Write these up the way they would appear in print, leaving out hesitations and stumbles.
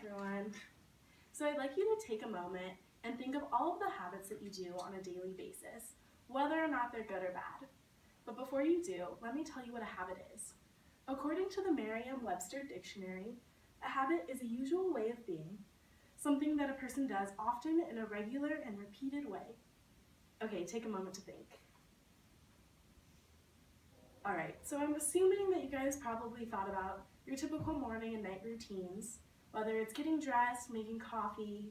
everyone. So I'd like you to take a moment and think of all of the habits that you do on a daily basis, whether or not they're good or bad. But before you do, let me tell you what a habit is. According to the Merriam-Webster dictionary, a habit is a usual way of being, something that a person does often in a regular and repeated way. Okay, take a moment to think. Alright, so I'm assuming that you guys probably thought about your typical morning and night routines, whether it's getting dressed, making coffee,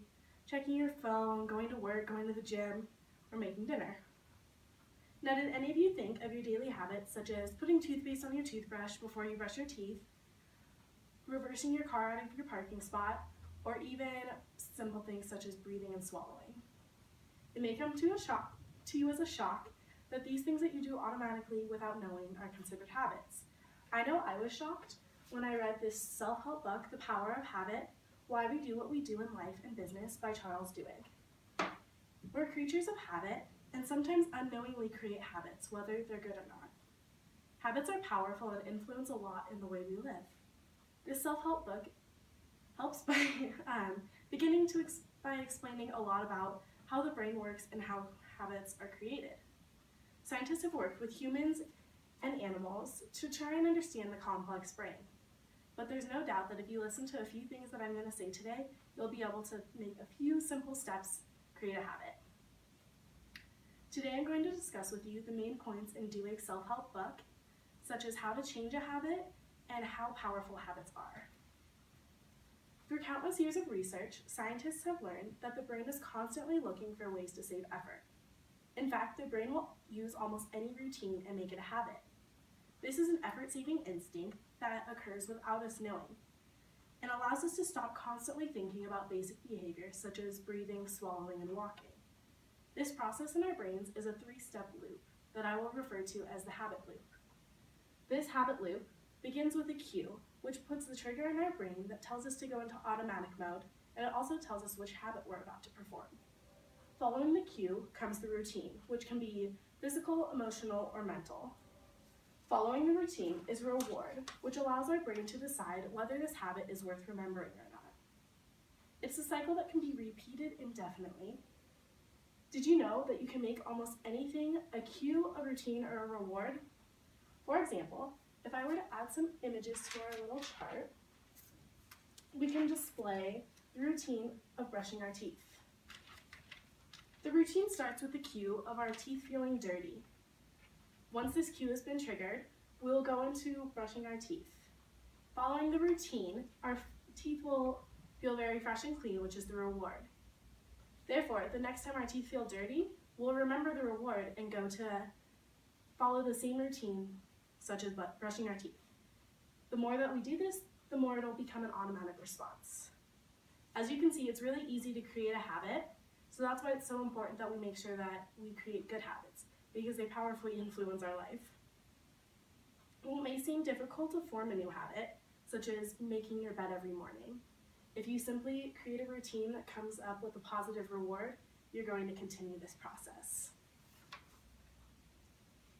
checking your phone, going to work, going to the gym, or making dinner. Now, did any of you think of your daily habits, such as putting toothpaste on your toothbrush before you brush your teeth, reversing your car out of your parking spot, or even simple things such as breathing and swallowing? It may come to you as a shock that these things that you do automatically without knowing are considered habits. I know I was shocked when I read this self-help book, The Power of Habit: Why We Do What We Do in Life and Business by Charles Duhigg. We're creatures of habit and sometimes unknowingly create habits, whether they're good or not. Habits are powerful and influence a lot in the way we live. This self-help book helps by by explaining a lot about how the brain works and how habits are created. Scientists have worked with humans and animals to try and understand the complex brain. But there's no doubt that if you listen to a few things that I'm going to say today, you'll be able to make a few simple steps, create a habit. Today I'm going to discuss with you the main points in Duhigg's self-help book, such as how to change a habit and how powerful habits are. Through countless years of research, scientists have learned that the brain is constantly looking for ways to save effort. In fact, the brain will use almost any routine and make it a habit. This is an effort-saving instinct that occurs without us knowing and allows us to stop constantly thinking about basic behaviors such as breathing, swallowing, and walking. This process in our brains is a three-step loop that I will refer to as the habit loop. This habit loop begins with a cue, which puts the trigger in our brain that tells us to go into automatic mode, and it also tells us which habit we're about to perform. Following the cue comes the routine, which can be physical, emotional, or mental. Following the routine is reward, which allows our brain to decide whether this habit is worth remembering or not. It's a cycle that can be repeated indefinitely. Did you know that you can make almost anything a cue, a routine, or a reward? For example, if I were to add some images to our little chart, we can display the routine of brushing our teeth. The routine starts with the cue of our teeth feeling dirty. Once this cue has been triggered, we'll go into brushing our teeth. Following the routine, our teeth will feel very fresh and clean, which is the reward. Therefore, the next time our teeth feel dirty, we'll remember the reward and go to follow the same routine, such as brushing our teeth. The more that we do this, the more it'll become an automatic response. As you can see, it's really easy to create a habit, so that's why it's so important that we make sure that we create good habits, because they powerfully influence our life. It may seem difficult to form a new habit, such as making your bed every morning. If you simply create a routine that comes up with a positive reward, you're going to continue this process.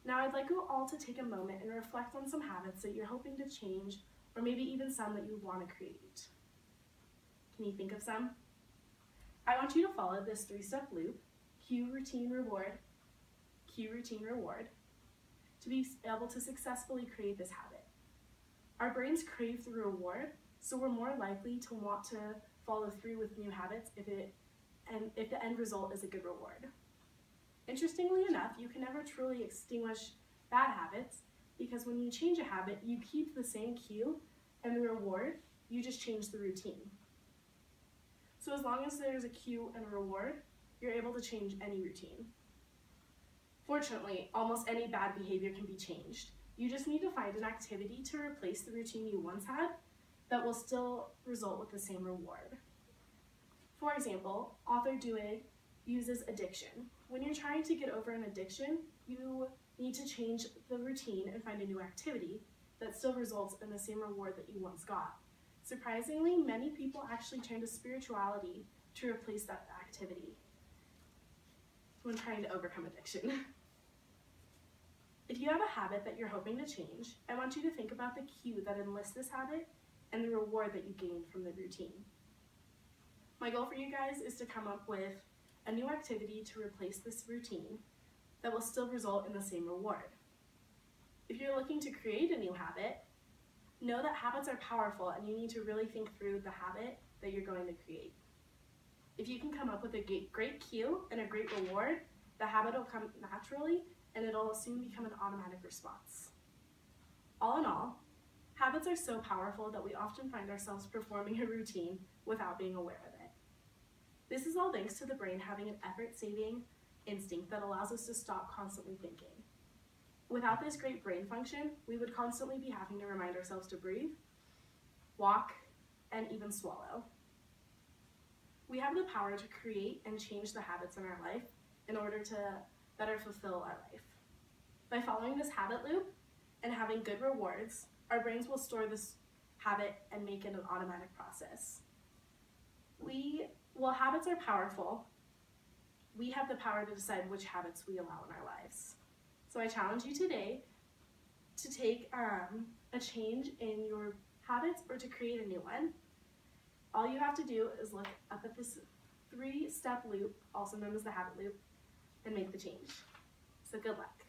Now I'd like you all to take a moment and reflect on some habits that you're hoping to change, or maybe even some that you want to create. Can you think of some? I want you to follow this three-step loop: cue, routine, reward, cue, routine, reward, to be able to successfully create this habit. Our brains crave the reward, so we're more likely to want to follow through with new habits if the end result is a good reward. Interestingly enough, you can never truly extinguish bad habits, because when you change a habit, you keep the same cue and the reward, you just change the routine. So as long as there's a cue and a reward, you're able to change any routine. Fortunately, almost any bad behavior can be changed. You just need to find an activity to replace the routine you once had that will still result with the same reward. For example, author Duhigg uses addiction. When you're trying to get over an addiction, you need to change the routine and find a new activity that still results in the same reward that you once got. Surprisingly, many people actually turn to spirituality to replace that activity when trying to overcome addiction. If you have a habit that you're hoping to change, I want you to think about the cue that enlists this habit and the reward that you gain from the routine. My goal for you guys is to come up with a new activity to replace this routine that will still result in the same reward. If you're looking to create a new habit, know that habits are powerful and you need to really think through the habit that you're going to create. If you can come up with a great cue and a great reward, the habit will come naturally and it'll soon become an automatic response. All in all, habits are so powerful that we often find ourselves performing a routine without being aware of it. This is all thanks to the brain having an effort-saving instinct that allows us to stop constantly thinking. Without this great brain function, we would constantly be having to remind ourselves to breathe, walk, and even swallow. We have the power to create and change the habits in our life in order to better fulfill our life. By following this habit loop and having good rewards, our brains will store this habit and make it an automatic process. While habits are powerful, we have the power to decide which habits we allow in our lives. So I challenge you today to take a change in your habits or to create a new one. All you have to do is look up at this 3-step loop, also known as the habit loop, and make the change. So good luck.